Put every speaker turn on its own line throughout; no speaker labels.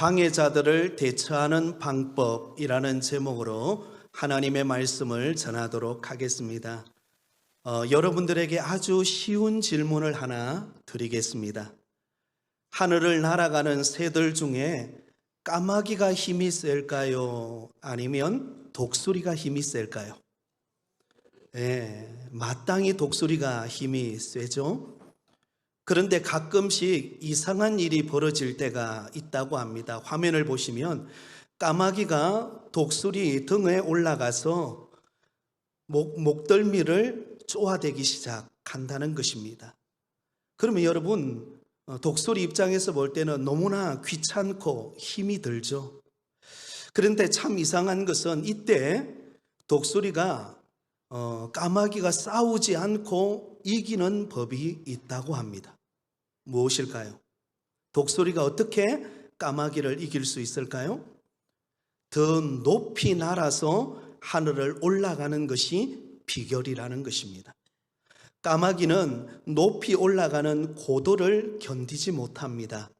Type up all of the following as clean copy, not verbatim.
방해자들을 대처하는 방법이라는 제목으로 하나님의 말씀을 전하도록 하겠습니다. 여러분들에게 아주 쉬운 질문을 하나 드리겠습니다. 하늘을 날아가는 새들 중에 까마귀가 힘이 셀까요? 아니면 독수리가 힘이 셀까요? 마땅히 독수리가 힘이 세죠. 그런데 가끔씩 이상한 일이 벌어질 때가 있다고 합니다. 화면을 보시면 까마귀가 독수리 등에 올라가서 목덜미를 쪼아대기 시작한다는 것입니다. 그러면 여러분, 독수리 입장에서 볼 때는 너무나 귀찮고 힘이 들죠. 그런데 참 이상한 것은 이때 독수리가 까마귀가 싸우지 않고 이기는 법이 있다고 합니다. 무엇일까요? 독수리가 어떻게 까마귀를 이길 수 있을까요? 더 높이 날아서 하늘을 올라가는 것이 비결이라는 것입니다. 까마귀는 높이 올라가는 고도를 견디지 못합니다.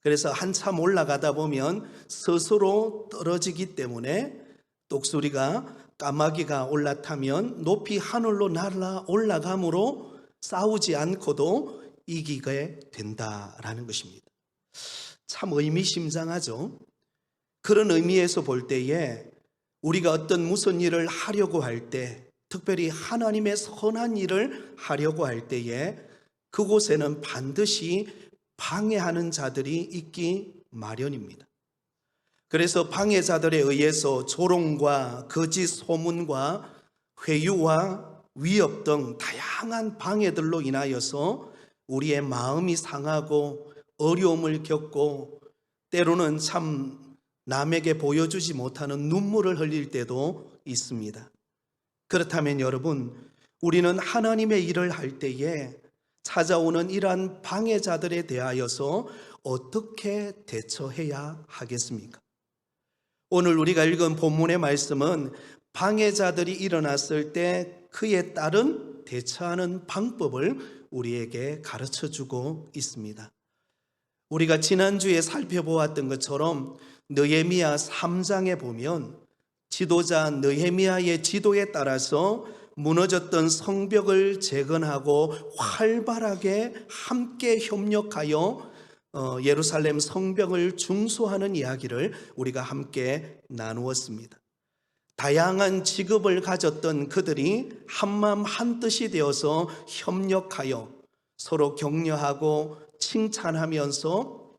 그래서 한참 올라가다 보면 스스로 떨어지기 때문에 독수리가 까마귀가 올라타면 높이 하늘로 날아 올라감으로 싸우지 않고도 이기게 된다라는 것입니다. 참 의미심장하죠. 그런 의미에서 볼 때에 우리가 어떤 무슨 일을 하려고 할 때, 특별히 하나님의 선한 일을 하려고 할 때에 그곳에는 반드시 방해하는 자들이 있기 마련입니다. 그래서 방해자들에 의해서 조롱과 거짓 소문과 회유와 위협 등 다양한 방해들로 인하여서 우리의 마음이 상하고 어려움을 겪고 때로는 참 남에게 보여주지 못하는 눈물을 흘릴 때도 있습니다. 그렇다면 여러분, 우리는 하나님의 일을 할 때에 찾아오는 이러한 방해자들에 대하여서 어떻게 대처해야 하겠습니까? 오늘 우리가 읽은 본문의 말씀은 방해자들이 일어났을 때 그에 따른 대처하는 방법을 우리에게 가르쳐주고 있습니다. 우리가 지난주에 살펴보았던 것처럼 느헤미야 3장에 보면 지도자 느헤미야의 지도에 따라서 무너졌던 성벽을 재건하고 활발하게 함께 협력하여 예루살렘 성벽을 중수하는 이야기를 우리가 함께 나누었습니다. 다양한 직업을 가졌던 그들이 한마음 한뜻이 되어서 협력하여 서로 격려하고 칭찬하면서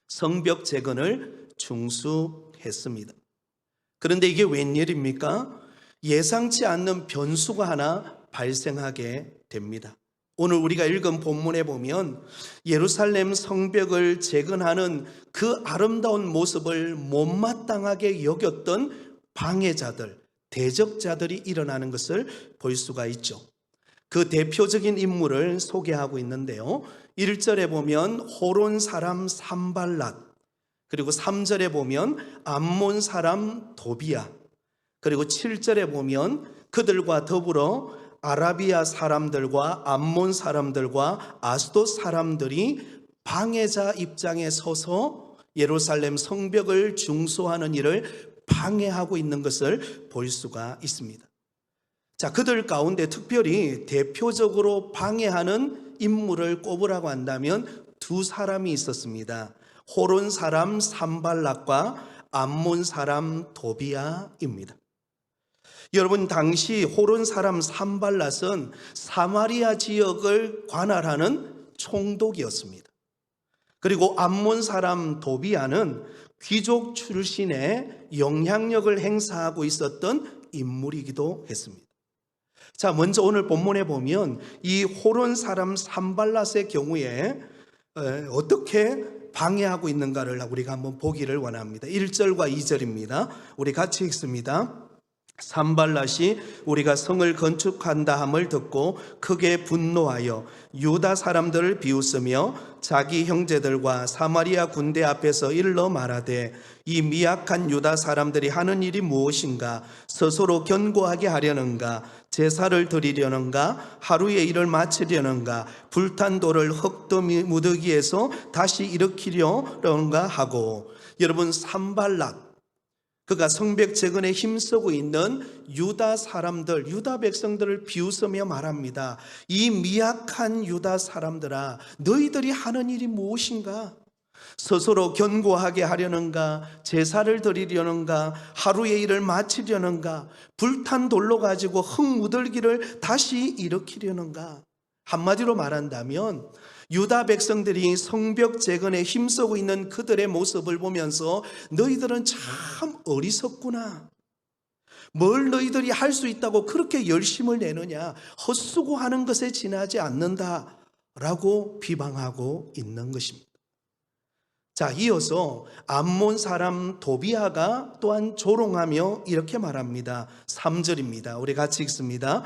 성벽 재건을 중수했습니다. 그런데 이게 웬일입니까? 예상치 않는 변수가 하나 발생하게 됩니다. 오늘 우리가 읽은 본문에 보면 예루살렘 성벽을 재건하는 그 아름다운 모습을 못마땅하게 여겼던 방해자들, 대적자들이 일어나는 것을 볼 수가 있죠. 그 대표적인 인물을 소개하고 있는데요. 1절에 보면 호론 사람 산발랏, 그리고 3절에 보면 암몬 사람 도비야, 그리고 7절에 보면 그들과 더불어 아라비아 사람들과 암몬 사람들과 아스돗 사람들이 방해자 입장에 서서 예루살렘 성벽을 중수하는 일을 방해하고 있는 것을 볼 수가 있습니다. 자, 그들 가운데 특별히 대표적으로 방해하는 인물을 꼽으라고 한다면 두 사람이 있었습니다. 호론 사람 산발랏과 암몬 사람 도비야입니다. 여러분, 당시 호론 사람 산발랏은 사마리아 지역을 관할하는 총독이었습니다. 그리고 암몬 사람 도비야는 귀족 출신의 영향력을 행사하고 있었던 인물이기도 했습니다. 자, 먼저 오늘 본문에 보면 이 호론 사람 산발랏의 경우에 어떻게 방해하고 있는가를 우리가 한번 보기를 원합니다. 1절과 2절입니다. 우리 같이 읽습니다. 산발랏이 우리가 성을 건축한다 함을 듣고 크게 분노하여 유다 사람들을 비웃으며 자기 형제들과 사마리아 군대 앞에서 일러 말하되 이 미약한 유다 사람들이 하는 일이 무엇인가? 스스로 견고하게 하려는가? 제사를 드리려는가? 하루의 일을 마치려는가? 불탄 돌을 흙더무더기에서 다시 일으키려는가 하고. 여러분, 산발랏, 그가 성벽 재건에 힘쓰고 있는 유다 사람들, 유다 백성들을 비웃으며 말합니다. 이 미약한 유다 사람들아, 너희들이 하는 일이 무엇인가? 스스로 견고하게 하려는가? 제사를 드리려는가? 하루의 일을 마치려는가? 불탄 돌로 가지고 흙 묻을기를 다시 일으키려는가? 한마디로 말한다면 유다 백성들이 성벽 재건에 힘쓰고 있는 그들의 모습을 보면서 너희들은 참 어리석구나. 뭘 너희들이 할 수 있다고 그렇게 열심을 내느냐. 헛수고하는 것에 지나지 않는다라고 비방하고 있는 것입니다. 자, 이어서 암몬 사람 도비아가 또한 조롱하며 이렇게 말합니다. 3절입니다. 우리 같이 읽습니다.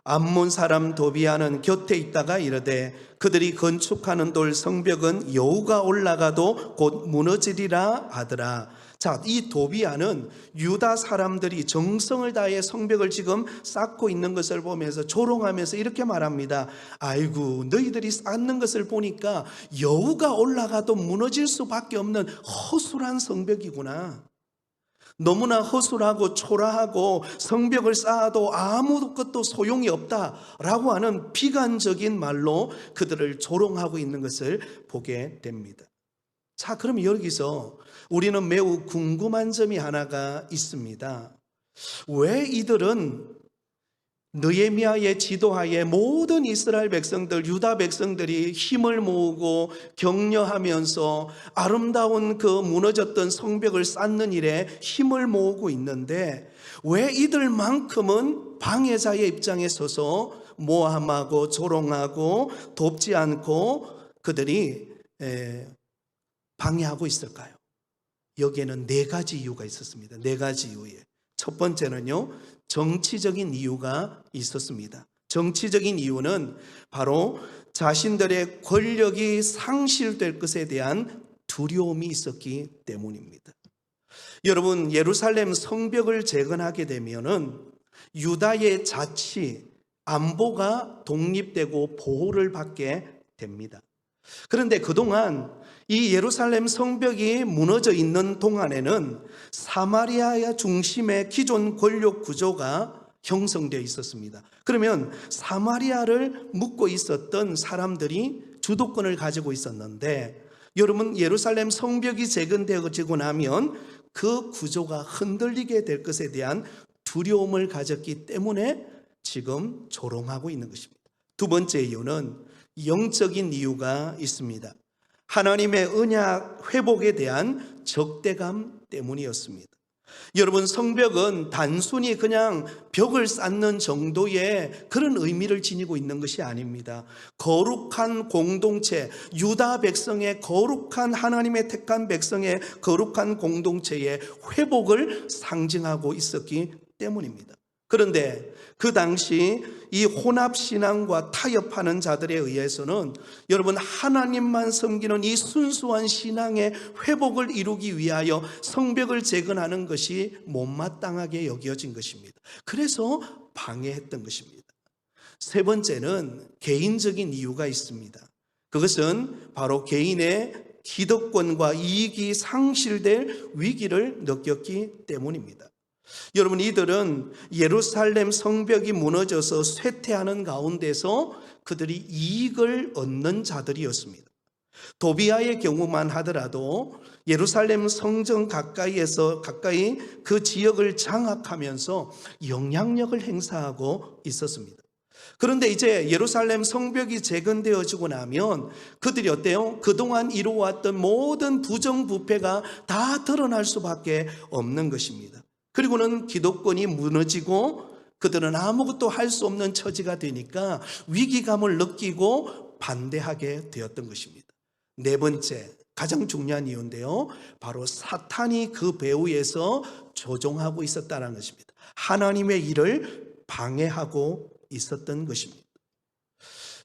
암몬 사람 도비아는 곁에 있다가 이르되 그들이 건축하는 돌 성벽은 여우가 올라가도 곧 무너지리라 하더라. 자, 이 도비아는 유다 사람들이 정성을 다해 성벽을 지금 쌓고 있는 것을 보면서 조롱하면서 이렇게 말합니다. 아이고, 너희들이 쌓는 것을 보니까 여우가 올라가도 무너질 수밖에 없는 허술한 성벽이구나. 너무나 허술하고 초라하고 성벽을 쌓아도 아무것도 소용이 없다라고 하는 비관적인 말로 그들을 조롱하고 있는 것을 보게 됩니다. 자, 그럼 여기서 우리는 매우 궁금한 점이 하나가 있습니다. 왜 이들은 느헤미야의 지도하에 모든 이스라엘 백성들, 유다 백성들이 힘을 모으고 격려하면서 아름다운 그 무너졌던 성벽을 쌓는 일에 힘을 모으고 있는데 왜 이들만큼은 방해자의 입장에 서서 모함하고 조롱하고 돕지 않고 그들이 방해하고 있을까요? 여기에는 4가지 이유가 있었습니다. 4가지 이유에. 첫 번째는요, 정치적인 이유가 있었습니다. 정치적인 이유는 바로 자신들의 권력이 상실될 것에 대한 두려움이 있었기 때문입니다. 여러분, 예루살렘 성벽을 재건하게 되면은 유다의 자치, 안보가 독립되고 보호를 받게 됩니다. 그런데 그동안 이 예루살렘 성벽이 무너져 있는 동안에는 사마리아 중심의 기존 권력 구조가 형성되어 있었습니다. 그러면 사마리아를 묻고 있었던 사람들이 주도권을 가지고 있었는데 여러분, 예루살렘 성벽이 재건되어지고 나면 그 구조가 흔들리게 될 것에 대한 두려움을 가졌기 때문에 지금 조롱하고 있는 것입니다. 두 번째 이유는 영적인 이유가 있습니다. 하나님의 언약 회복에 대한 적대감 때문이었습니다. 여러분, 성벽은 단순히 그냥 벽을 쌓는 정도의 그런 의미를 지니고 있는 것이 아닙니다. 거룩한 공동체, 유다 백성의 거룩한, 하나님의 택한 백성의 거룩한 공동체의 회복을 상징하고 있었기 때문입니다. 그런데 그 당시 이 혼합신앙과 타협하는 자들에 의해서는 여러분, 하나님만 섬기는 이 순수한 신앙의 회복을 이루기 위하여 성벽을 재건하는 것이 못마땅하게 여겨진 것입니다. 그래서 방해했던 것입니다. 세 번째는 개인적인 이유가 있습니다. 그것은 바로 개인의 기득권과 이익이 상실될 위기를 느꼈기 때문입니다. 여러분, 이들은 예루살렘 성벽이 무너져서 쇠퇴하는 가운데서 그들이 이익을 얻는 자들이었습니다. 도비아의 경우만 하더라도 예루살렘 성전 가까이 그 지역을 장악하면서 영향력을 행사하고 있었습니다. 그런데 이제 예루살렘 성벽이 재건되어지고 나면 그들이 어때요? 그동안 이루어왔던 모든 부정부패가 다 드러날 수밖에 없는 것입니다. 그리고는 기득권이 무너지고 그들은 아무것도 할 수 없는 처지가 되니까 위기감을 느끼고 반대하게 되었던 것입니다. 네 번째, 가장 중요한 이유인데요, 바로 사탄이 그 배후에서 조종하고 있었다는 것입니다. 하나님의 일을 방해하고 있었던 것입니다.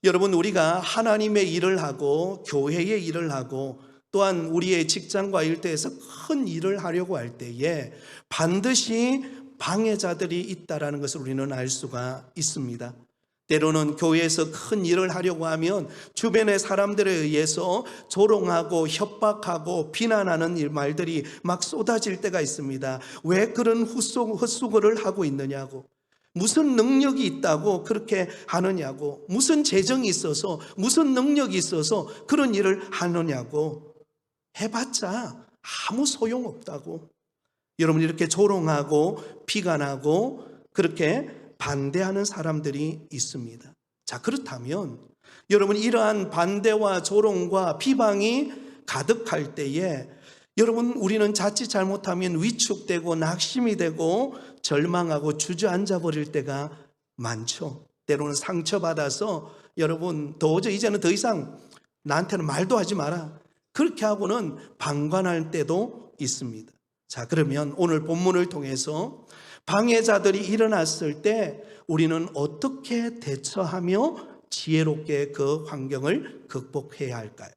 여러분, 우리가 하나님의 일을 하고 교회의 일을 하고 또한 우리의 직장과 일터에서 큰 일을 하려고 할 때에 반드시 방해자들이 있다는 것을 우리는 알 수가 있습니다. 때로는 교회에서 큰 일을 하려고 하면 주변의 사람들에 의해서 조롱하고 협박하고 비난하는 말들이 막 쏟아질 때가 있습니다. 왜 그런 헛수고를 하고 있느냐고, 무슨 능력이 있다고 그렇게 하느냐고, 무슨 재정이 있어서 무슨 능력이 있어서 그런 일을 하느냐고, 해봤자 아무 소용없다고 여러분 이렇게 조롱하고 비관하고 그렇게 반대하는 사람들이 있습니다. 자, 그렇다면 여러분 이러한 반대와 조롱과 비방이 가득할 때에 여러분 우리는 자칫 잘못하면 위축되고 낙심이 되고 절망하고 주저앉아 버릴 때가 많죠. 때로는 상처받아서 여러분 도저히 이제는 더 이상 나한테는 말도 하지 마라, 그렇게 하고는 방관할 때도 있습니다. 자, 그러면 오늘 본문을 통해서 방해자들이 일어났을 때 우리는 어떻게 대처하며 지혜롭게 그 환경을 극복해야 할까요?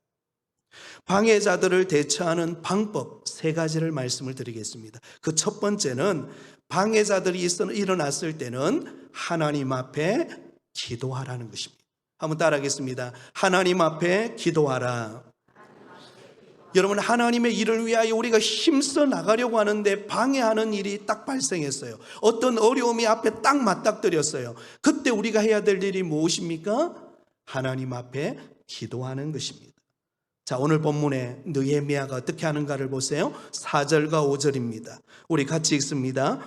방해자들을 대처하는 방법 3가지를 말씀을 드리겠습니다. 그 첫 번째는 방해자들이 일어났을 때는 하나님 앞에 기도하라는 것입니다. 한번 따라하겠습니다. 하나님 앞에 기도하라. 여러분, 하나님의 일을 위하여 우리가 힘써 나가려고 하는데 방해하는 일이 딱 발생했어요. 어떤 어려움이 앞에 딱 맞닥뜨렸어요. 그때 우리가 해야 될 일이 무엇입니까? 하나님 앞에 기도하는 것입니다. 자, 오늘 본문에 느헤미야가 어떻게 하는가를 보세요. 4절과 5절입니다. 우리 같이 읽습니다.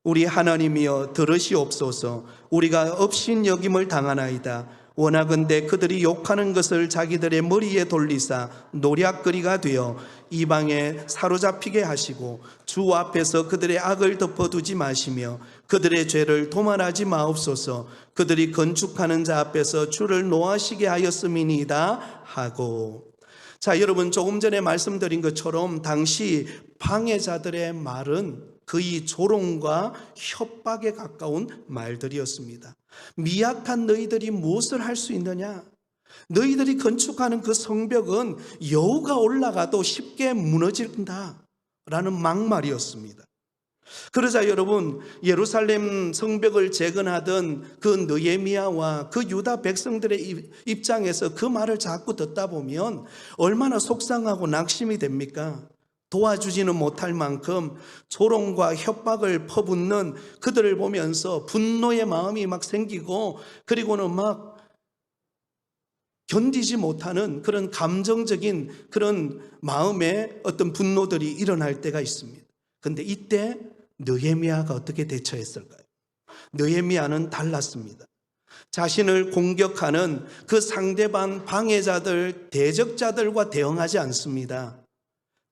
우리 하나님이여 들으시옵소서. 우리가 업신여김을 당하나이다. 원하건대 그들이 욕하는 것을 자기들의 머리에 돌리사 노략거리가 되어 이방에 사로잡히게 하시고 주 앞에서 그들의 악을 덮어두지 마시며 그들의 죄를 도말하지 마옵소서. 그들이 건축하는 자 앞에서 주를 노하시게 하였음이니이다 하고. 자, 여러분 조금 전에 말씀드린 것처럼 당시 방해자들의 말은 거의 조롱과 협박에 가까운 말들이었습니다. 미약한 너희들이 무엇을 할 수 있느냐? 너희들이 건축하는 그 성벽은 여우가 올라가도 쉽게 무너진다 라는 막말이었습니다. 그러자 여러분 예루살렘 성벽을 재건하던 그 느헤미야와 그 유다 백성들의 입장에서 그 말을 자꾸 듣다 보면 얼마나 속상하고 낙심이 됩니까? 도와주지는 못할 만큼 조롱과 협박을 퍼붓는 그들을 보면서 분노의 마음이 막 생기고 그리고는 막 견디지 못하는 그런 감정적인 그런 마음의 어떤 분노들이 일어날 때가 있습니다. 그런데 이때 느헤미야가 어떻게 대처했을까요? 느헤미야는 달랐습니다. 자신을 공격하는 그 상대방 방해자들, 대적자들과 대응하지 않습니다.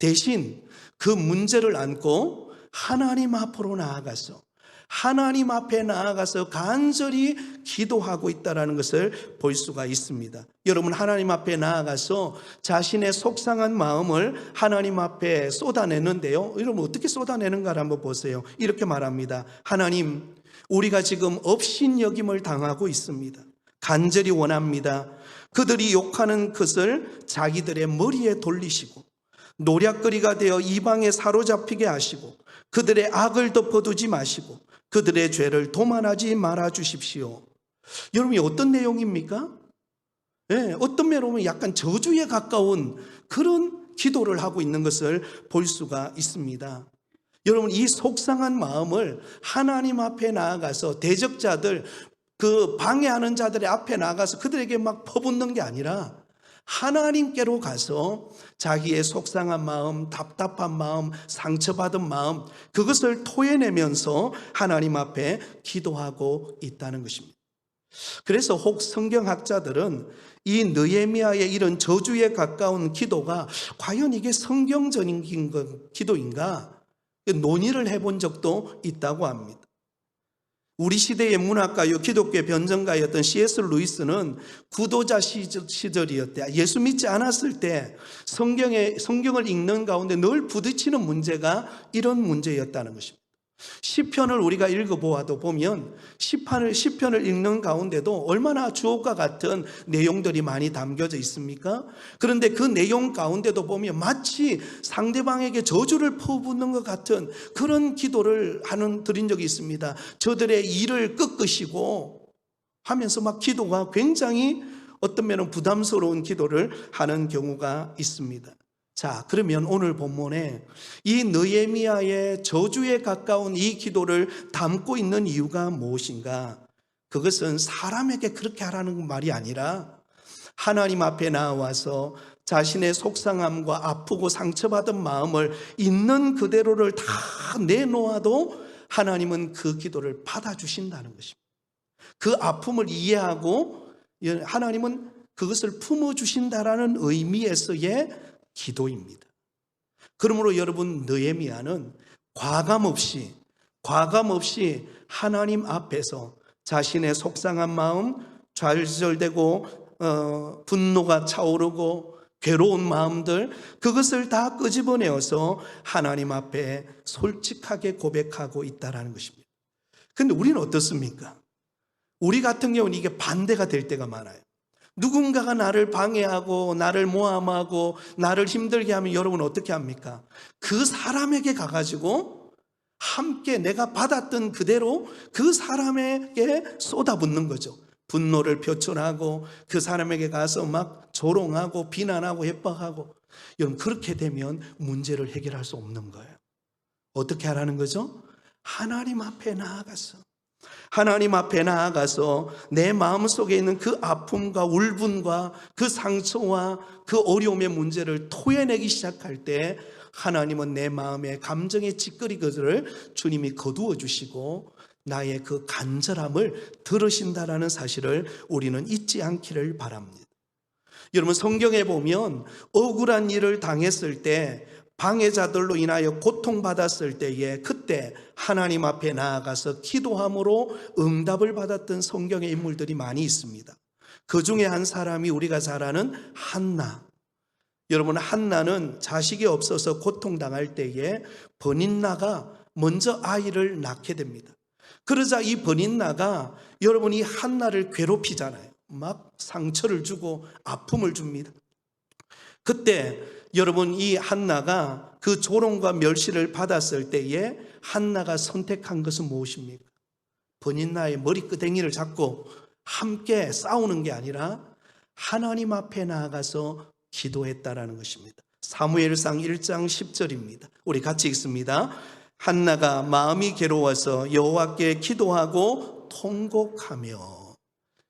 대신 그 문제를 안고 하나님 앞으로 나아가서 하나님 앞에 나아가서 간절히 기도하고 있다는 것을 볼 수가 있습니다. 여러분 하나님 앞에 나아가서 자신의 속상한 마음을 하나님 앞에 쏟아내는데요. 여러분 어떻게 쏟아내는가를 한번 보세요. 이렇게 말합니다. 하나님, 우리가 지금 업신여김을 당하고 있습니다. 간절히 원합니다. 그들이 욕하는 것을 자기들의 머리에 돌리시고 노략거리가 되어 이방에 사로잡히게 하시고 그들의 악을 덮어두지 마시고 그들의 죄를 도말하지 말아 주십시오. 여러분 어떤 내용입니까? 네, 어떤 면으로 보면 약간 저주에 가까운 그런 기도를 하고 있는 것을 볼 수가 있습니다. 여러분 이 속상한 마음을 하나님 앞에 나아가서 대적자들, 그 방해하는 자들의 앞에 나가서 그들에게 막 퍼붓는 게 아니라 하나님께로 가서 자기의 속상한 마음, 답답한 마음, 상처받은 마음 그것을 토해내면서 하나님 앞에 기도하고 있다는 것입니다. 그래서 혹 성경학자들은 이 느헤미야의 이런 저주에 가까운 기도가 과연 이게 성경적인 기도인가 논의를 해본 적도 있다고 합니다. 우리 시대의 문학가요, 기독교의 변정가였던 C.S. 루이스는 구도자 시절이었대. 예수 믿지 않았을 때 성경을 읽는 가운데 늘 부딪히는 문제가 이런 문제였다는 것입니다. 시편을 우리가 읽어보아도 보면 시편을 읽는 가운데도 얼마나 주옥과 같은 내용들이 많이 담겨져 있습니까? 그런데 그 내용 가운데도 보면 마치 상대방에게 저주를 퍼붓는 것 같은 그런 기도를 드린 적이 있습니다. 저들의 일을 꺾으시고 하면서 막 기도가 굉장히 어떤 면은 부담스러운 기도를 하는 경우가 있습니다. 자, 그러면 오늘 본문에 이 느헤미야의 저주에 가까운 이 기도를 담고 있는 이유가 무엇인가? 그것은 사람에게 그렇게 하라는 말이 아니라 하나님 앞에 나와서 자신의 속상함과 아프고 상처받은 마음을 있는 그대로를 다 내놓아도 하나님은 그 기도를 받아주신다는 것입니다. 그 아픔을 이해하고 하나님은 그것을 품어주신다라는 의미에서의 기도입니다. 그러므로 여러분, 느헤미야는 과감 없이 하나님 앞에서 자신의 속상한 마음, 좌절되고 분노가 차오르고 괴로운 마음들, 그것을 다 끄집어내어서 하나님 앞에 솔직하게 고백하고 있다는 것입니다. 그런데 우리는 어떻습니까? 우리 같은 경우는 이게 반대가 될 때가 많아요. 누군가가 나를 방해하고 나를 모함하고 나를 힘들게 하면 여러분 어떻게 합니까? 그 사람에게 가가지고 함께 내가 받았던 그대로 그 사람에게 쏟아붓는 거죠. 분노를 표출하고 그 사람에게 가서 막 조롱하고 비난하고 협박하고. 여러분, 그렇게 되면 문제를 해결할 수 없는 거예요. 어떻게 하라는 거죠? 하나님 앞에 나아가서 내 마음속에 있는 그 아픔과 울분과 그 상처와 그 어려움의 문제를 토해내기 시작할 때 하나님은 내 마음의 감정의 찌꺼기들을 주님이 거두어 주시고 나의 그 간절함을 들으신다라는 사실을 우리는 잊지 않기를 바랍니다. 여러분, 성경에 보면 억울한 일을 당했을 때, 방해자들로 인하여 고통받았을 때에 그때 하나님 앞에 나아가서 기도함으로 응답을 받았던 성경의 인물들이 많이 있습니다. 그 중에 한 사람이 우리가 잘 아는 한나. 여러분, 한나는 자식이 없어서 고통당할 때에 버닛나가 먼저 아이를 낳게 됩니다. 그러자 이 버닛나가 여러분 이 한나를 괴롭히잖아요. 막 상처를 주고 아픔을 줍니다. 그때 여러분 이 한나가 그 조롱과 멸시를 받았을 때에 한나가 선택한 것은 무엇입니까? 버닛나의 머리끄댕이를 잡고 함께 싸우는 게 아니라 하나님 앞에 나아가서 기도했다라는 것입니다. 사무엘상 1장 10절입니다. 우리 같이 읽습니다. 한나가 마음이 괴로워서 여호와께 기도하고 통곡하며.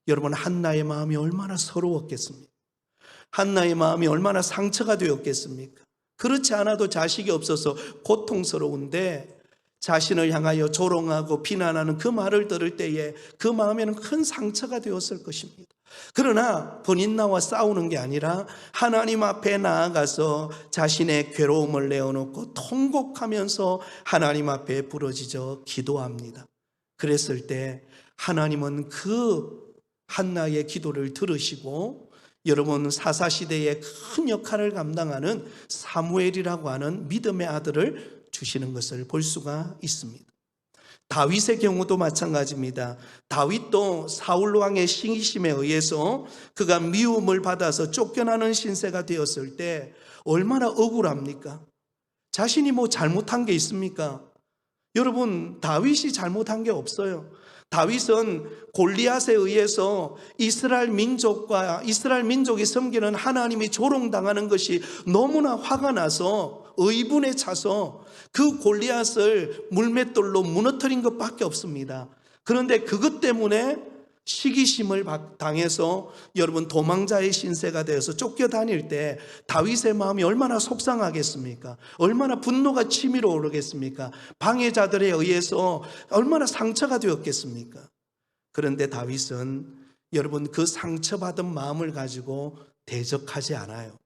여러분, 한나의 마음이 얼마나 서러웠겠습니까? 한나의 마음이 얼마나 상처가 되었겠습니까? 그렇지 않아도 자식이 없어서 고통스러운데 자신을 향하여 조롱하고 비난하는 그 말을 들을 때에 그 마음에는 큰 상처가 되었을 것입니다. 그러나 버닛나와 싸우는 게 아니라 하나님 앞에 나아가서 자신의 괴로움을 내어놓고 통곡하면서 하나님 앞에 부르짖어 기도합니다. 그랬을 때 하나님은 그 한나의 기도를 들으시고 여러분, 사사시대의 큰 역할을 감당하는 사무엘이라고 하는 믿음의 아들을 주시는 것을 볼 수가 있습니다. 다윗의 경우도 마찬가지입니다. 다윗도 사울 왕의 시기심에 의해서 그가 미움을 받아서 쫓겨나는 신세가 되었을 때 얼마나 억울합니까? 자신이 뭐 잘못한 게 있습니까? 여러분, 다윗이 잘못한 게 없어요. 다윗은 골리앗에 의해서 이스라엘 민족이 섬기는 하나님이 조롱당하는 것이 너무나 화가 나서 의분에 차서 그 골리앗을 물맷돌로 무너뜨린 것밖에 없습니다. 그런데 그것 때문에 시기심을 당해서 여러분 도망자의 신세가 되어서 쫓겨다닐 때 다윗의 마음이 얼마나 속상하겠습니까? 얼마나 분노가 치밀어 오르겠습니까? 방해자들에 의해서 얼마나 상처가 되었겠습니까? 그런데 다윗은 여러분 그 상처받은 마음을 가지고 대적하지 않아요.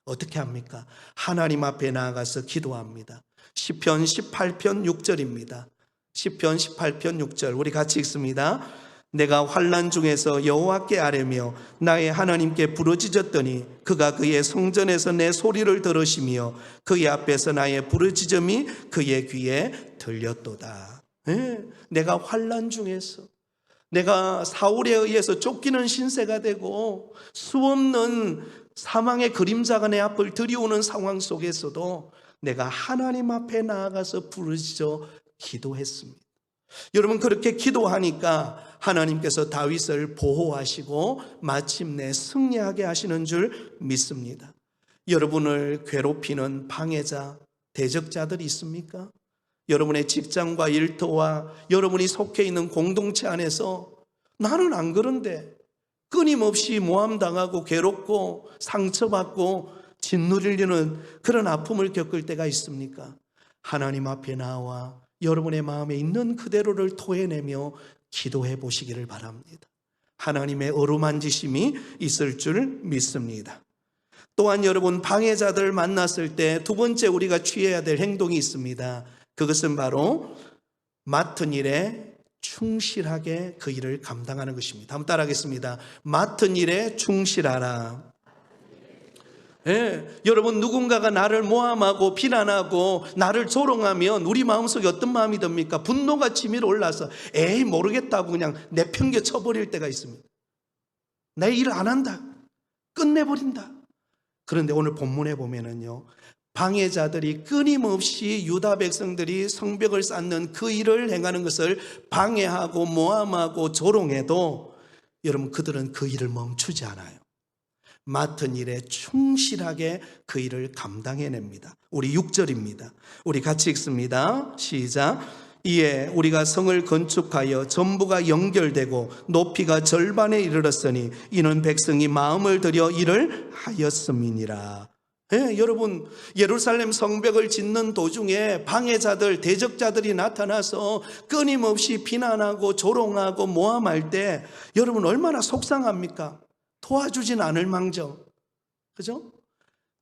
어떻게 합니까? 하나님 앞에 나아가서 기도합니다. 시편 18편 6절입니다. 시편 18편 6절 우리 같이 읽습니다. 내가 환난 중에서 여호와께 아뢰며 나의 하나님께 부르짖었더니 그가 그의 성전에서 내 소리를 들으시며 그의 앞에서 나의 부르짖음이 그의 귀에 들렸도다. 내가 환난 중에서, 내가 사울에 의해서 쫓기는 신세가 되고 수없는 사망의 그림자가 내 앞을 들이오는 상황 속에서도 내가 하나님 앞에 나아가서 부르짖어 기도했습니다. 여러분, 그렇게 기도하니까 하나님께서 다윗을 보호하시고 마침내 승리하게 하시는 줄 믿습니다. 여러분을 괴롭히는 방해자, 대적자들이 있습니까? 여러분의 직장과 일터와 여러분이 속해 있는 공동체 안에서 나는 안 그런데 끊임없이 모함당하고 괴롭고 상처받고 짓누리는 그런 아픔을 겪을 때가 있습니까? 하나님 앞에 나와 여러분의 마음에 있는 그대로를 토해내며 기도해 보시기를 바랍니다. 하나님의 어루만지심이 있을 줄 믿습니다. 또한 여러분, 방해자들 만났을 때 두 번째 우리가 취해야 될 행동이 있습니다. 그것은 바로 맡은 일에 충실하게 그 일을 감당하는 것입니다. 한번 따라하겠습니다. 맡은 일에 충실하라. 여러분, 누군가가 나를 모함하고 비난하고 나를 조롱하면 우리 마음속에 어떤 마음이 듭니까? 분노가 치밀어 올라서 에이 모르겠다고 그냥 내팽겨 쳐버릴 때가 있습니다. 내 일 안 한다, 끝내버린다. 그런데 오늘 본문에 보면은요, 방해자들이 끊임없이 유다 백성들이 성벽을 쌓는 그 일을 행하는 것을 방해하고 모함하고 조롱해도 여러분, 그들은 그 일을 멈추지 않아요. 맡은 일에 충실하게 그 일을 감당해냅니다. 우리 6절입니다. 우리 같이 읽습니다. 시작. 이에 우리가 성을 건축하여 전부가 연결되고 높이가 절반에 이르렀으니 이는 백성이 마음을 들여 일을 하였음이니라. 여러분, 예루살렘 성벽을 짓는 도중에 방해자들, 대적자들이 나타나서 끊임없이 비난하고 조롱하고 모함할 때 여러분 얼마나 속상합니까? 도와주진 않을 망정, 그죠?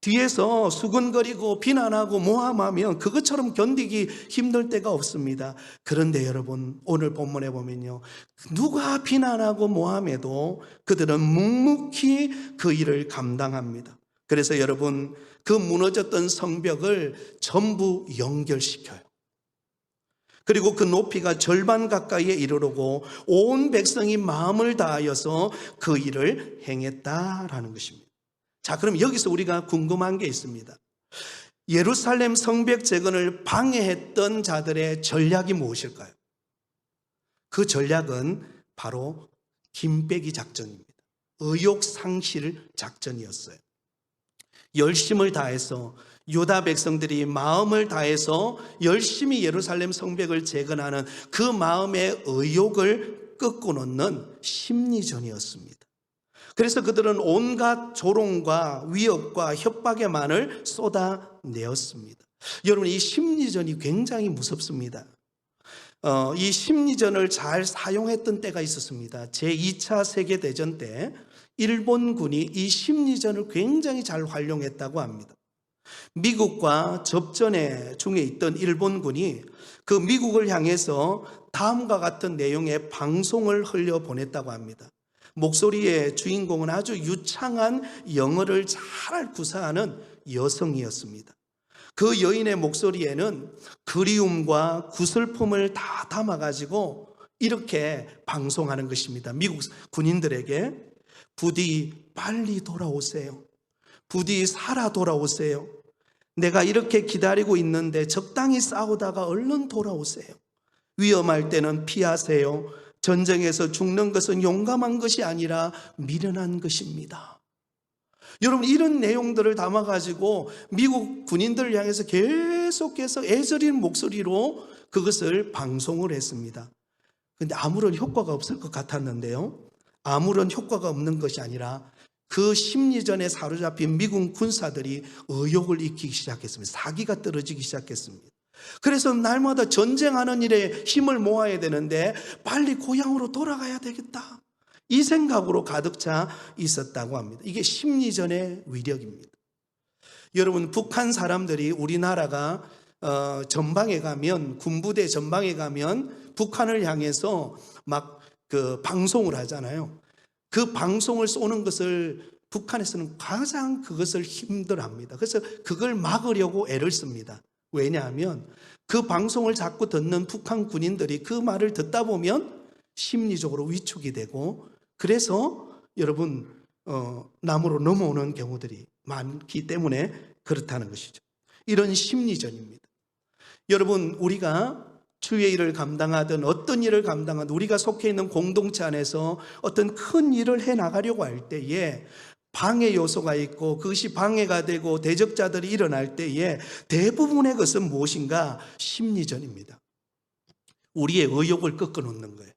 뒤에서 수근거리고 비난하고 모함하면 그것처럼 견디기 힘들 때가 없습니다. 그런데 여러분, 오늘 본문에 보면요, 누가 비난하고 모함해도 그들은 묵묵히 그 일을 감당합니다. 그래서 여러분, 그 무너졌던 성벽을 전부 연결시켜요. 그리고 그 높이가 절반 가까이에 이르르고 온 백성이 마음을 다하여서 그 일을 행했다라는 것입니다. 자, 그럼 여기서 우리가 궁금한 게 있습니다. 예루살렘 성벽 재건을 방해했던 자들의 전략이 무엇일까요? 그 전략은 바로 김빼기 작전입니다. 의욕상실 작전이었어요. 열심을 다해서 유다 백성들이 마음을 다해서 열심히 예루살렘 성벽을 재건하는 그 마음의 의욕을 꺾어놓는 심리전이었습니다. 그래서 그들은 온갖 조롱과 위협과 협박의 말을 쏟아내었습니다. 여러분, 이 심리전이 굉장히 무섭습니다. 이 심리전을 잘 사용했던 때가 있었습니다. 제2차 세계대전 때 일본군이 이 심리전을 굉장히 잘 활용했다고 합니다. 미국과 접전에 중에 있던 일본군이 그 미국을 향해서 다음과 같은 내용의 방송을 흘려보냈다고 합니다. 목소리의 주인공은 아주 유창한 영어를 잘 구사하는 여성이었습니다. 그 여인의 목소리에는 그리움과 구슬픔을 다 담아가지고 이렇게 방송하는 것입니다. 미국 군인들에게 부디 빨리 돌아오세요. 부디 살아 돌아오세요. 내가 이렇게 기다리고 있는데 적당히 싸우다가 얼른 돌아오세요. 위험할 때는 피하세요. 전쟁에서 죽는 것은 용감한 것이 아니라 미련한 것입니다. 여러분, 이런 내용들을 담아가지고 미국 군인들을 향해서 계속해서 애절인 목소리로 그것을 방송을 했습니다. 그런데 아무런 효과가 없을 것 같았는데요, 아무런 효과가 없는 것이 아니라 그 심리전에 사로잡힌 미국 군사들이 의욕을 익히기 시작했습니다. 사기가 떨어지기 시작했습니다. 그래서 날마다 전쟁하는 일에 힘을 모아야 되는데 빨리 고향으로 돌아가야 되겠다, 이 생각으로 가득 차 있었다고 합니다. 이게 심리전의 위력입니다. 여러분, 북한 사람들이 우리나라가 전방에 가면, 군부대 전방에 가면 북한을 향해서 막 그 방송을 하잖아요. 그 방송을 쏘는 것을 북한에서는 가장 그것을 힘들어합니다. 그래서 그걸 막으려고 애를 씁니다. 왜냐하면 그 방송을 자꾸 듣는 북한 군인들이 그 말을 듣다 보면 심리적으로 위축이 되고, 그래서 여러분 남으로 넘어오는 경우들이 많기 때문에 그렇다는 것이죠. 이런 심리전입니다. 여러분, 우리가 주의 일을 감당하든 어떤 일을 감당하든 우리가 속해 있는 공동체 안에서 어떤 큰 일을 해나가려고 할 때에 방해 요소가 있고 그것이 방해가 되고 대적자들이 일어날 때에 대부분의 것은 무엇인가? 심리전입니다. 우리의 의욕을 꺾어놓는 거예요.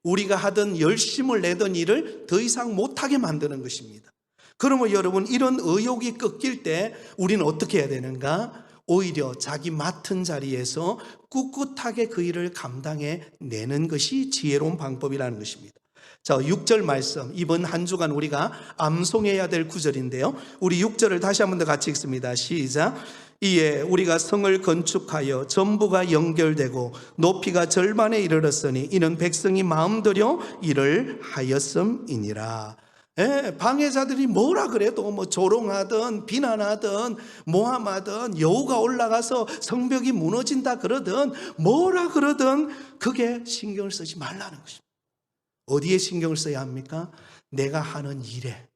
우리가 하던 열심을 내던 일을 더 이상 못하게 만드는 것입니다. 그러면 여러분, 이런 의욕이 꺾일 때 우리는 어떻게 해야 되는가? 오히려 자기 맡은 자리에서 꿋꿋하게 그 일을 감당해 내는 것이 지혜로운 방법이라는 것입니다. 자, 6절 말씀, 이번 한 주간 우리가 암송해야 될 구절인데요, 우리 6절을 다시 한 번 더 같이 읽습니다. 시작. 이에 우리가 성을 건축하여 전부가 연결되고 높이가 절반에 이르렀으니 이는 백성이 마음들여 일을 하였음이니라. 방해자들이 뭐라 그래도 뭐 조롱하든 비난하든 모함하든 여우가 올라가서 성벽이 무너진다 그러든 뭐라 그러든 그게 신경을 쓰지 말라는 것입니다. 어디에 신경을 써야 합니까? 내가 하는 일에,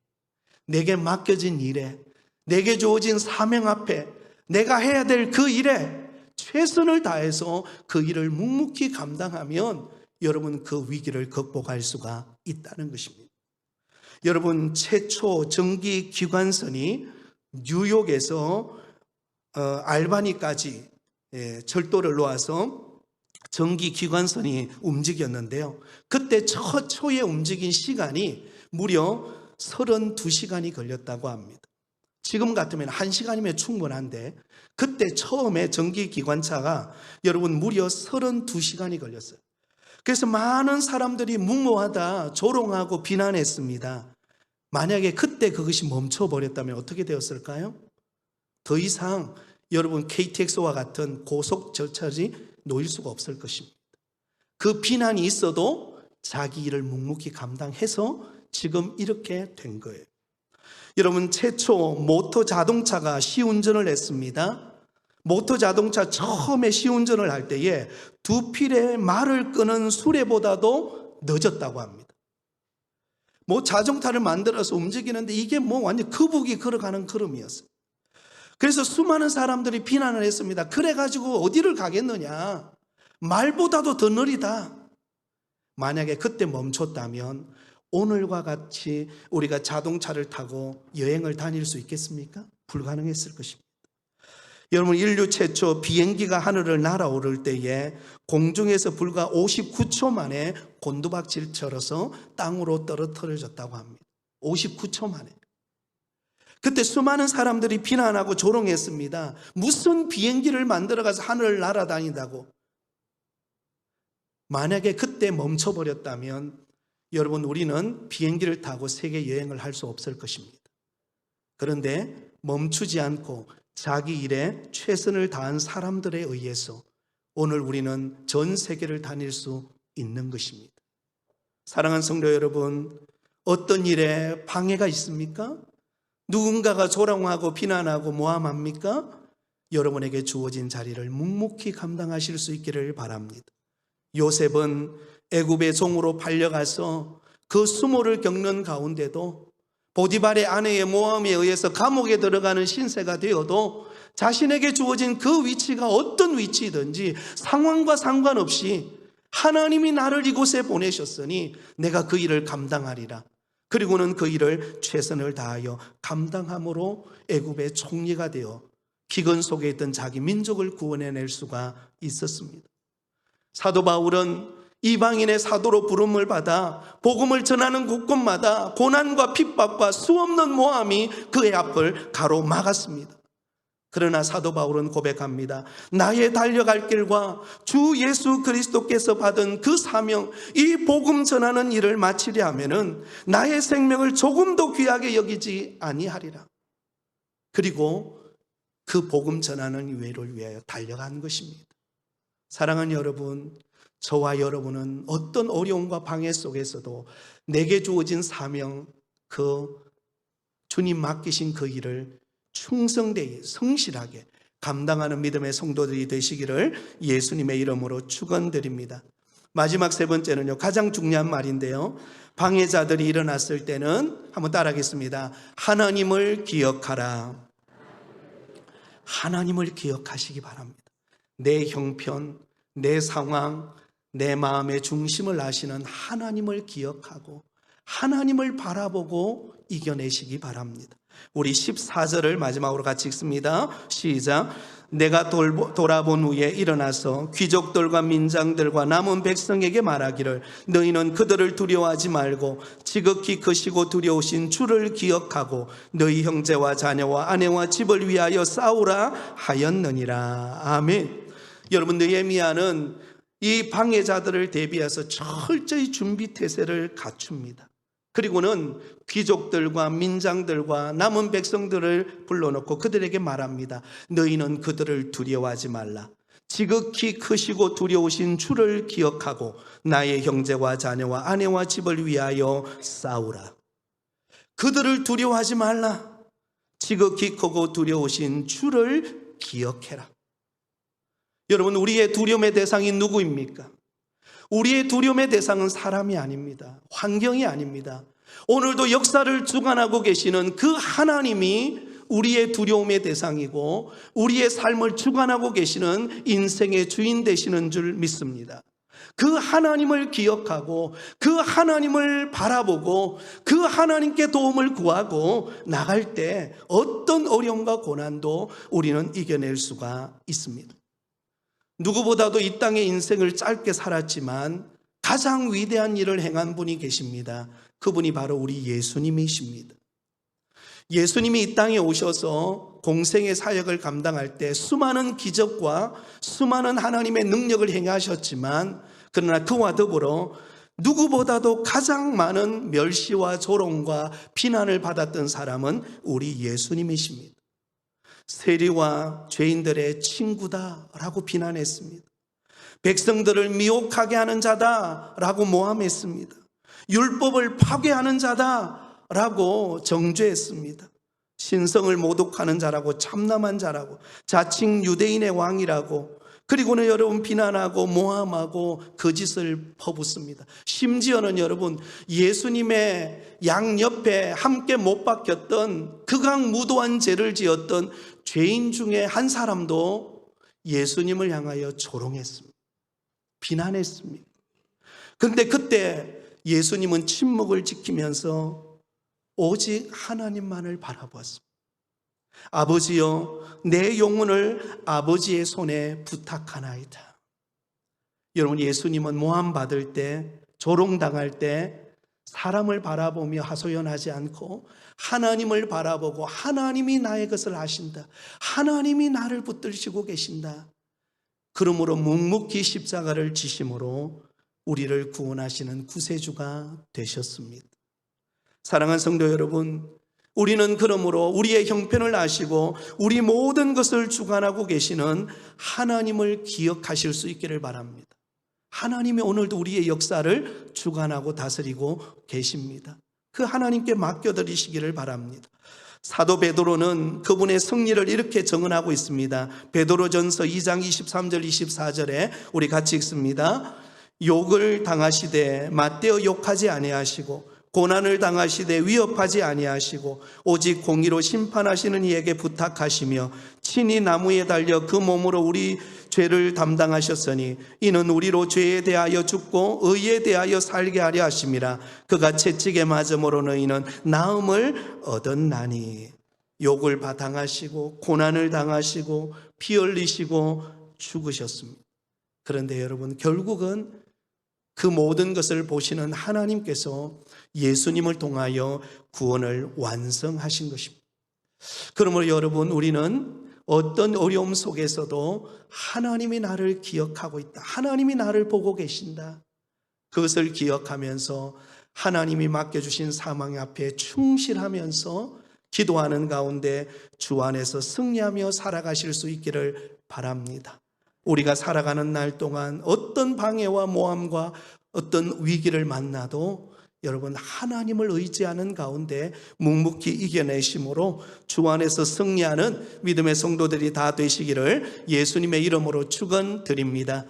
내게 맡겨진 일에, 내게 주어진 사명 앞에, 내가 해야 될 그 일에 최선을 다해서 그 일을 묵묵히 감당하면 여러분, 그 위기를 극복할 수가 있다는 것입니다. 여러분, 최초 전기 기관선이 뉴욕에서 알바니까지 철도를 놓아서 전기 기관선이 움직였는데요, 그때 초에 움직인 시간이 무려 32시간이 걸렸다고 합니다. 지금 같으면 1시간이면 충분한데 그때 처음에 전기 기관차가 여러분 무려 32시간이 걸렸어요. 그래서 많은 사람들이 무모하다 조롱하고 비난했습니다. 만약에 그때 그것이 멈춰버렸다면 어떻게 되었을까요? 더 이상 여러분 KTX와 같은 고속 절차지 놓일 수가 없을 것입니다. 그 비난이 있어도 자기 일을 묵묵히 감당해서 지금 이렇게 된 거예요. 여러분, 최초 모터 자동차가 시운전을 했습니다. 모터 자동차 처음에 시운전을 할 때에 두 필의 말을 끄는 수레보다도 늦었다고 합니다. 뭐 자동차를 만들어서 움직이는데 이게 뭐 완전 거북이 걸어가는 걸음이었어요. 그래서 수많은 사람들이 비난을 했습니다. 그래가지고 어디를 가겠느냐, 말보다도 더 느리다. 만약에 그때 멈췄다면 오늘과 같이 우리가 자동차를 타고 여행을 다닐 수 있겠습니까? 불가능했을 것입니다. 여러분, 인류 최초 비행기가 하늘을 날아오를 때에 공중에서 불과 59초 만에 곤두박질쳐서 땅으로 떨어뜨려졌다고 합니다. 59초 만에. 그때 수많은 사람들이 비난하고 조롱했습니다. 무슨 비행기를 만들어가서 하늘을 날아다닌다고. 만약에 그때 멈춰버렸다면 여러분, 우리는 비행기를 타고 세계 여행을 할 수 없을 것입니다. 그런데 멈추지 않고 자기 일에 최선을 다한 사람들에 의해서 오늘 우리는 전 세계를 다닐 수 있는 것입니다. 사랑하는 성도 여러분, 어떤 일에 방해가 있습니까? 누군가가 조롱하고 비난하고 모함합니까? 여러분에게 주어진 자리를 묵묵히 감당하실 수 있기를 바랍니다. 요셉은 애굽의 종으로 팔려가서 그 수모를 겪는 가운데도 보디발의 아내의 모함에 의해서 감옥에 들어가는 신세가 되어도 자신에게 주어진 그 위치가 어떤 위치든지 상황과 상관없이 하나님이 나를 이곳에 보내셨으니 내가 그 일을 감당하리라. 그리고는 그 일을 최선을 다하여 감당함으로 애굽의 총리가 되어 기근 속에 있던 자기 민족을 구원해낼 수가 있었습니다. 사도 바울은 이방인의 사도로 부름을 받아 복음을 전하는 곳곳마다 고난과 핍박과 수없는 모함이 그의 앞을 가로막았습니다. 그러나 사도 바울은 고백합니다. 나의 달려갈 길과 주 예수 그리스도께서 받은 그 사명, 이 복음 전하는 일을 마치려 하면은 나의 생명을 조금도 귀하게 여기지 아니하리라. 그리고 그 복음 전하는 일을 위하여 달려간 것입니다. 사랑하는 여러분, 저와 여러분은 어떤 어려움과 방해 속에서도 내게 주어진 사명, 주님 맡기신 그 일을 충성되이 성실하게 감당하는 믿음의 성도들이 되시기를 예수님의 이름으로 축원드립니다. 마지막 세 번째는요, 가장 중요한 말인데요, 방해자들이 일어났을 때는 한번 따라하겠습니다. 하나님을 기억하라. 하나님을 기억하시기 바랍니다. 내 형편, 내 상황, 내 마음의 중심을 아시는 하나님을 기억하고 하나님을 바라보고 이겨내시기 바랍니다. 우리 14절을 마지막으로 같이 읽습니다. 시작. 내가 돌아본 후에 일어나서 귀족들과 민장들과 남은 백성에게 말하기를 너희는 그들을 두려워하지 말고 지극히 크시고 두려우신 주를 기억하고 너희 형제와 자녀와 아내와 집을 위하여 싸우라 하였느니라. 아멘. 여러분, 느헤미야는 이 방해자들을 대비해서 철저히 준비 태세를 갖춥니다. 그리고는 귀족들과 민장들과 남은 백성들을 불러놓고 그들에게 말합니다. 너희는 그들을 두려워하지 말라. 지극히 크시고 두려우신 주를 기억하고 나의 형제와 자녀와 아내와 집을 위하여 싸우라. 그들을 두려워하지 말라. 지극히 크고 두려우신 주를 기억해라. 여러분, 우리의 두려움의 대상이 누구입니까? 우리의 두려움의 대상은 사람이 아닙니다. 환경이 아닙니다. 오늘도 역사를 주관하고 계시는 그 하나님이 우리의 두려움의 대상이고 우리의 삶을 주관하고 계시는 인생의 주인 되시는 줄 믿습니다. 그 하나님을 기억하고 그 하나님을 바라보고 그 하나님께 도움을 구하고 나갈 때 어떤 어려움과 고난도 우리는 이겨낼 수가 있습니다. 누구보다도 이 땅의 인생을 짧게 살았지만 가장 위대한 일을 행한 분이 계십니다. 그분이 바로 우리 예수님이십니다. 예수님이 이 땅에 오셔서 공생의 사역을 감당할 때 수많은 기적과 수많은 하나님의 능력을 행하셨지만 그러나 그와 더불어 누구보다도 가장 많은 멸시와 조롱과 비난을 받았던 사람은 우리 예수님이십니다. 세리와 죄인들의 친구다라고 비난했습니다. 백성들을 미혹하게 하는 자다라고 모함했습니다. 율법을 파괴하는 자다라고 정죄했습니다. 신성을 모독하는 자라고, 참남한 자라고, 자칭 유대인의 왕이라고, 그리고는 여러분 비난하고 모함하고 거짓을 퍼붓습니다. 심지어는 여러분 예수님의 양옆에 함께 못 박혔던 극악무도한 죄를 지었던 죄인 중에 한 사람도 예수님을 향하여 조롱했습니다. 비난했습니다. 그런데 그때 예수님은 침묵을 지키면서 오직 하나님만을 바라보았습니다. 아버지여, 내 영혼을 아버지의 손에 부탁하나이다. 여러분, 예수님은 모함받을 때, 조롱당할 때 사람을 바라보며 하소연하지 않고 하나님을 바라보고 하나님이 나의 것을 아신다, 하나님이 나를 붙들시고 계신다, 그러므로 묵묵히 십자가를 지심으로 우리를 구원하시는 구세주가 되셨습니다. 사랑하는 성도 여러분, 우리는 그러므로 우리의 형편을 아시고 우리 모든 것을 주관하고 계시는 하나님을 기억하실 수 있기를 바랍니다. 하나님이 오늘도 우리의 역사를 주관하고 다스리고 계십니다. 그 하나님께 맡겨드리시기를 바랍니다. 사도 베드로는 그분의 승리를 이렇게 증언하고 있습니다. 베드로전서 2장 23절 24절에 우리 같이 읽습니다. 욕을 당하시되 맞대어 욕하지 아니하시고 고난을 당하시되 위협하지 아니하시고 오직 공의로 심판하시는 이에게 부탁하시며 친히 나무에 달려 그 몸으로 우리 죄를 담당하셨으니 이는 우리로 죄에 대하여 죽고 의에 대하여 살게 하려 하심이라. 그가 채찍에 맞음으로 너희는 나음을 얻었나니. 욕을 당하시고 고난을 당하시고 피 흘리시고 죽으셨습니다. 그런데 여러분, 결국은 그 모든 것을 보시는 하나님께서 예수님을 통하여 구원을 완성하신 것입니다. 그러므로 여러분, 우리는 어떤 어려움 속에서도 하나님이 나를 기억하고 있다, 하나님이 나를 보고 계신다, 그것을 기억하면서 하나님이 맡겨주신 사명 앞에 충실하면서 기도하는 가운데 주 안에서 승리하며 살아가실 수 있기를 바랍니다. 우리가 살아가는 날 동안 어떤 방해와 모함과 어떤 위기를 만나도 여러분 하나님을 의지하는 가운데 묵묵히 이겨내심으로 주 안에서 승리하는 믿음의 성도들이 다 되시기를 예수님의 이름으로 축원드립니다.